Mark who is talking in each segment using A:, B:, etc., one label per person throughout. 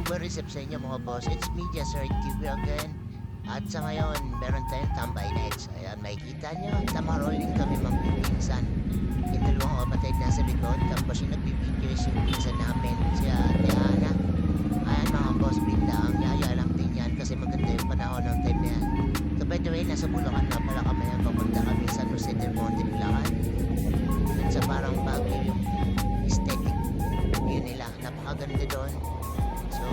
A: Well, sa inyo mga boss, it's me, Sir TV again. At sa ngayon, meron tayong tambay nights. Ayan, makikita nyo, tamarolling kami magpipinsan. Yung dalawang kapatid nasa likod, tapos yung nagbibideo is yung pinsan namin, si Ate Ana. Ayan mga boss, bigla ang yaya lang din yan kasi maganda yung panahon ng time na yan. So by the way, nasa Bulacan na pala kami, papunta kami sa San Jose del Monte, Bulacan. Yun sa parang bagyo yung aesthetic view nila, napakaganda doon. So,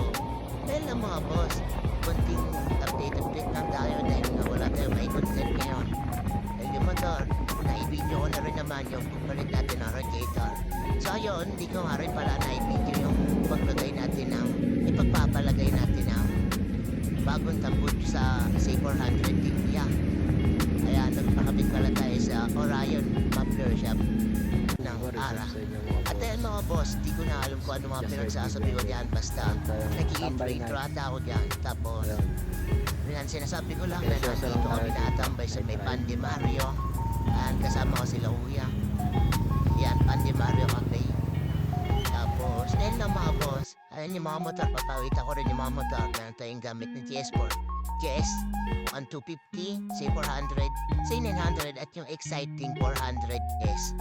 A: dahil lang mga boss, konting update lang tayo dahil nga wala tayong may content ngayon. Dahil yung motor, na-video ko na rin naman yung pagpalit natin ng radiator. So ayun, hindi ko nga rin pala na-video yung paglagay natin ng, ipagpapalagay natin ng bagong tambut sa C400 India. Kaya nagpakabit pala tayo sa Orion Muffler Shop ng ARA. At ayun mga boss, di ko na alam kung ano mga pinagsasabi ko diyan, basta nag-i-intro ata ako diyan. Tapos, yan sinasabi ko lang na nandito kami natambay sa may Pandi Mario. Ayan, kasama ko sila kuya. Yan, Pandi Mario Cafe. Tapos, ayun lang mga boss, ayun yung mga motor, papawita ko rin yung mga motor. Meron tayong gamit ng GS4. GS 1250, C400, C900 at yung exciting 400S.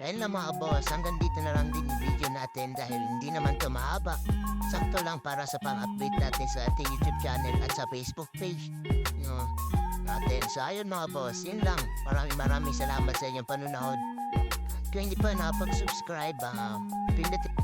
A: Ayun lang mga boss, hanggang dito na lang din yung video natin dahil hindi naman ito mahaba. Sakto lang para sa pang-update natin sa ating YouTube channel at sa Facebook page natin. So ayun mga boss, yun lang. Maraming salamat sa inyong panunood. Kung hindi pa nakapag-subscribe, pindutin